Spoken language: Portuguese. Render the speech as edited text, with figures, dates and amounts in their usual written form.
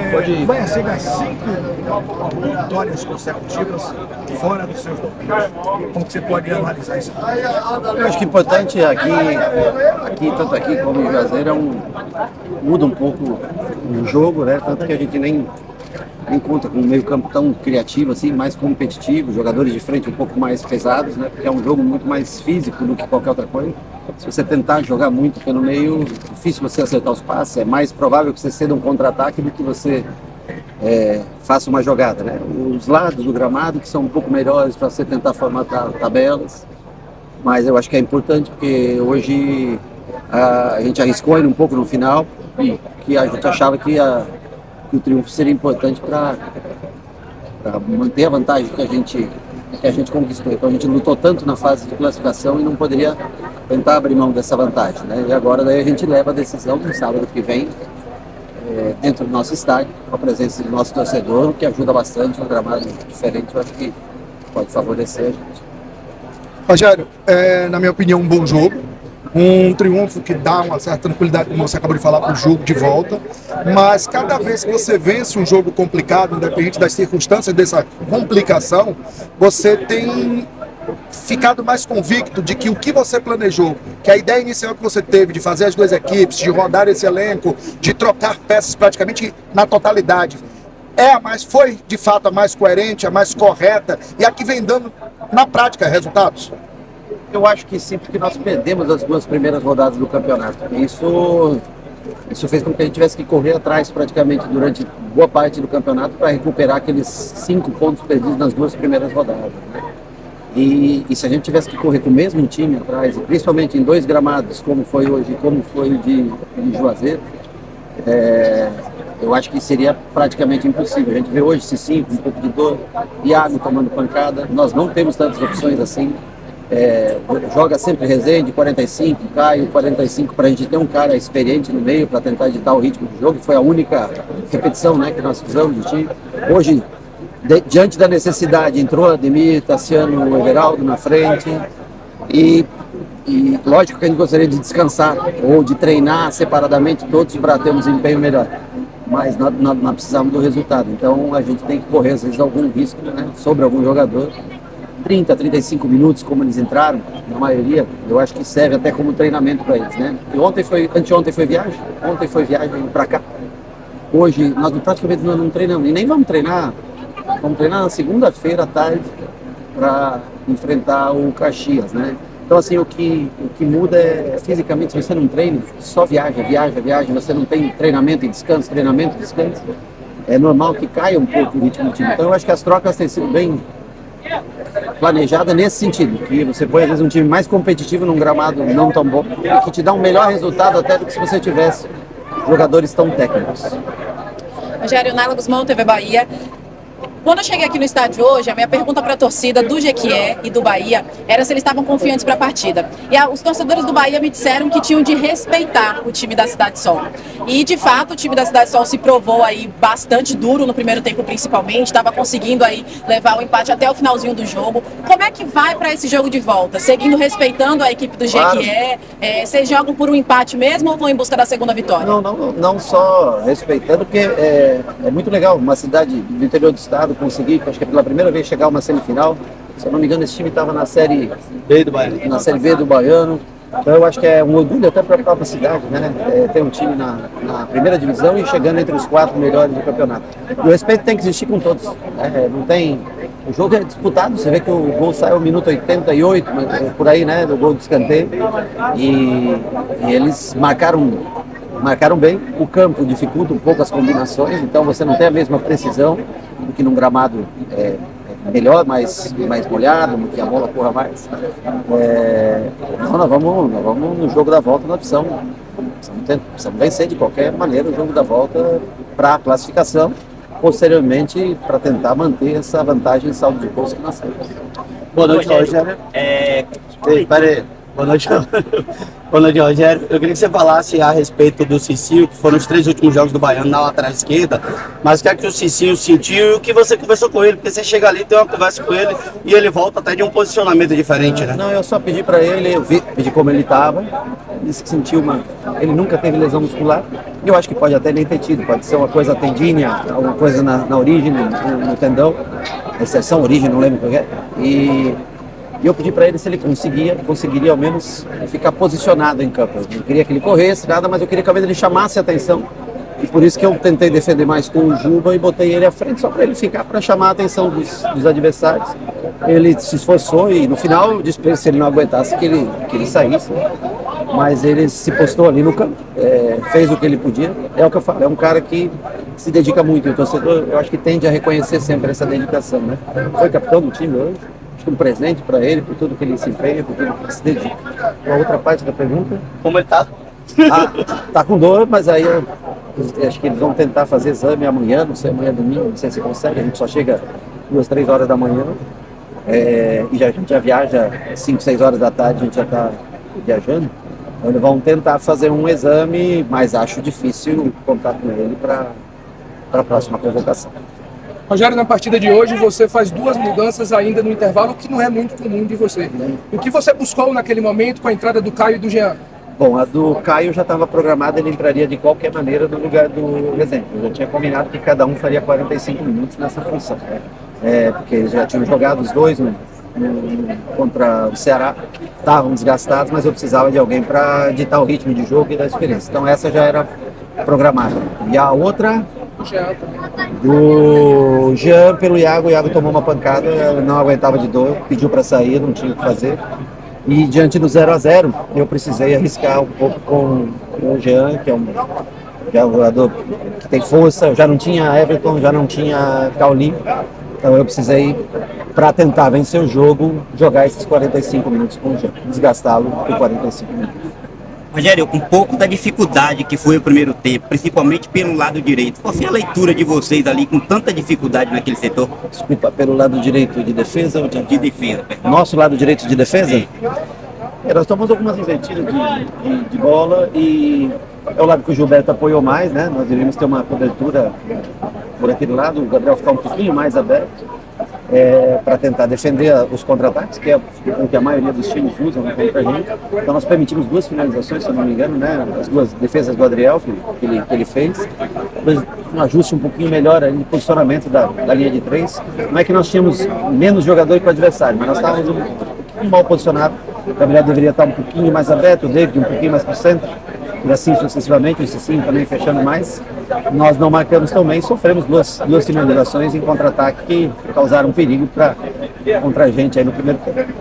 O Bahia chega a 5 vitórias consecutivas fora dos seus domínios. Como que você pode analisar isso? Eu acho que é importante tanto aqui como em Juazeiro, muda um pouco o jogo, né? Tanto que a gente nem conta com um meio campo tão criativo, assim, mais competitivo, jogadores de frente um pouco mais pesados, né? Porque é um jogo muito mais físico do que qualquer outra coisa. Se você tentar jogar muito pelo meio, é difícil você acertar os passes, é mais provável que você ceda um contra-ataque do que você faça uma jogada, né? Os lados do gramado que são um pouco melhores para você tentar formatar tabelas, mas eu acho que é importante porque hoje a gente arriscou ainda um pouco no final, que a gente achava que o triunfo seria importante para manter a vantagem que a gente conquistou. Então a gente lutou tanto na fase de classificação e não poderia tentar abrir mão dessa vantagem, né? E agora daí a gente leva a decisão no sábado que vem, dentro do nosso estádio, com a presença do nosso torcedor, que ajuda bastante, um gramado diferente, eu acho que pode favorecer a gente. Rogério, na minha opinião, um bom jogo. Um triunfo que dá uma certa tranquilidade, como você acabou de falar, para o jogo de volta. Mas cada vez que você vence um jogo complicado, independente das circunstâncias dessa complicação, você tem ficado mais convicto de que o que você planejou, que a ideia inicial que você teve de fazer as duas equipes, de rodar esse elenco, de trocar peças praticamente na totalidade, foi de fato a mais coerente, a mais correta e a que vem dando na prática resultados? Eu acho que sim, porque nós perdemos as 2 primeiras rodadas do campeonato. Isso fez com que a gente tivesse que correr atrás praticamente durante boa parte do campeonato para recuperar aqueles 5 pontos perdidos nas 2 primeiras rodadas, né? E se a gente tivesse que correr com o mesmo time atrás, principalmente em 2 gramados, como foi hoje, como foi o de Juazeiro, eu acho que seria praticamente impossível. A gente vê hoje Cicinho com um pouco de dor, Iago tomando pancada, nós não temos tantas opções assim. Joga sempre Rezende, 45, Caio, 45, para a gente ter um cara experiente no meio para tentar editar o ritmo do jogo. Foi a única repetição, né, que nós fizemos do time. Hoje, diante da necessidade, entrou Ademir, Tassiano, Everaldo na frente e lógico que a gente gostaria de descansar ou de treinar separadamente todos para ter um desempenho melhor, mas nós precisamos do resultado. Então a gente tem que correr às vezes algum risco, né, sobre algum jogador. 30, 35 minutos, como eles entraram, na maioria, eu acho que serve até como treinamento para eles, né? E anteontem foi viagem, ontem foi viagem para cá. Hoje, nós praticamente não treinamos, e nem vamos treinar na segunda-feira à tarde para enfrentar o Caxias, né? Então, assim, o que muda é, fisicamente, se você não treina, só viaja, você não tem treinamento e descanso, é normal que caia um pouco o ritmo do time. Então, eu acho que as trocas têm sido bem planejada nesse sentido, que você põe às vezes um time mais competitivo num gramado não tão bom e que te dá um melhor resultado até do que se você tivesse jogadores tão técnicos. Rogério, Naila Guzmão, TV Bahia. Quando eu cheguei aqui no estádio hoje, a minha pergunta para a torcida do Jequié e do Bahia era se eles estavam confiantes para a partida. E os torcedores do Bahia me disseram que tinham de respeitar o time da Cidade Sol. E, de fato, o time da Cidade Sol se provou aí bastante duro no primeiro tempo, principalmente. Estava conseguindo aí levar o empate até o finalzinho do jogo. Como é que vai para esse jogo de volta? Seguindo respeitando a equipe do Jequié? Vocês jogam por um empate mesmo ou vão em busca da segunda vitória? Não só respeitando, porque é muito legal uma cidade do interior do estado conseguir, acho que é pela primeira vez, chegar a uma semifinal. Se eu não me engano, esse time estava na Série B do Baiano. Na Série B do Baiano. Então eu acho que é um orgulho até para a própria cidade, né? Ter um time na primeira divisão e chegando entre os 4 melhores do campeonato. E o respeito tem que existir com todos. Não tem... O jogo é disputado, você vê que o gol sai ao minuto 88, por aí, né? Do gol de escanteio. E eles marcaram bem. O campo dificulta um pouco as combinações, então você não tem a mesma precisão do que num gramado melhor, mais molhado, que a bola corra mais. Nós vamos no jogo da volta, nós precisamos vencer de qualquer maneira o jogo da volta para a classificação, posteriormente para tentar manter essa vantagem em saldo de gols que nós temos. Boa noite, Rogério. Boa noite. Boa noite, Rogério. Eu queria que você falasse a respeito do Cicinho, que foram os 3 últimos jogos do Baiano na lateral esquerda, mas o que é que o Cicinho sentiu e o que você conversou com ele, porque você chega ali, tem uma conversa com ele e ele volta até de um posicionamento diferente, né? Não, eu só pedi para ele, pedi como ele estava disse que sentiu ele nunca teve lesão muscular, e eu acho que pode até nem ter tido, pode ser uma coisa tendínea, alguma coisa na origem, no tendão, exceção, origem, não lembro o que é, e eu pedi para ele se ele conseguiria ao menos ficar posicionado em campo. Eu não queria que ele corresse, nada, mas eu queria que ao menos ele chamasse a atenção. E por isso que eu tentei defender mais com o Juba e botei ele à frente, só para ele ficar, para chamar a atenção dos adversários. Ele se esforçou e no final eu disse para ele, se ele não aguentasse, que ele saísse. Mas ele se postou ali no campo, fez o que ele podia. É o que eu falo, é um cara que se dedica muito. E o torcedor, eu acho que tende a reconhecer sempre essa dedicação, né? Foi capitão do time hoje. Acho que um presente para ele, por tudo que ele se empenha, por tudo que ele se dedica. A outra parte da pergunta? Como ele tá? Tá com dor, mas aí eu acho que eles vão tentar fazer exame amanhã, não sei, amanhã é domingo, não sei se consegue, a gente só chega 2, 3 horas da manhã, e a gente já viaja 5, 6 horas da tarde, a gente já está viajando, então eles vão tentar fazer um exame, mas acho difícil contar com ele para a próxima convocação. Rogério, na partida de hoje você faz 2 mudanças ainda no intervalo, o que não é muito comum de você. O que você buscou naquele momento com a entrada do Caio e do Jean? Bom, a do Caio já estava programada, ele entraria de qualquer maneira no lugar do Rezende. Eu já tinha combinado que cada um faria 45 minutos nessa função, né? Porque eles já tinham jogado os dois contra o Ceará, estavam desgastados, mas eu precisava de alguém para ditar o ritmo de jogo e da experiência. Então essa já era programada. E a outra, do Jean pelo Iago, o Iago tomou uma pancada, não aguentava de dor, pediu para sair, não tinha o que fazer. E diante do 0-0, eu precisei arriscar um pouco com o Jean, que é um jogador que tem força. Eu já não tinha Everton, já não tinha Paulinho. Então eu precisei, para tentar vencer o jogo, jogar esses 45 minutos com o Jean, desgastá-lo por 45 minutos. Rogério, um pouco da dificuldade que foi o primeiro tempo, principalmente pelo lado direito. Qual foi a leitura de vocês ali com tanta dificuldade naquele setor? Desculpa, pelo lado direito de defesa ou de defesa? Nosso lado direito de defesa? Sim. Nós tomamos algumas invertidas de bola e é o lado que o Gilberto apoiou mais, né? Nós deveríamos ter uma cobertura por aquele lado, o Gabriel ficar um pouquinho mais aberto. Para tentar defender os contra-ataques, que é o que a maioria dos times usam contra a gente. Então nós permitimos 2 finalizações, se eu não me engano, né? As 2 defesas do Adriel que ele fez. Depois um ajuste um pouquinho melhor ali, de posicionamento da linha de 3. Não é que nós tínhamos menos jogador que o adversário, mas nós estávamos um pouquinho mal posicionados. O Gabriel deveria estar um pouquinho mais aberto, o David um pouquinho mais para o centro. E assim sucessivamente, o Cicinho também fechando mais. Nós não marcamos tão bem, sofremos duas finalizações em contra-ataque que causaram perigo contra a gente aí no primeiro tempo.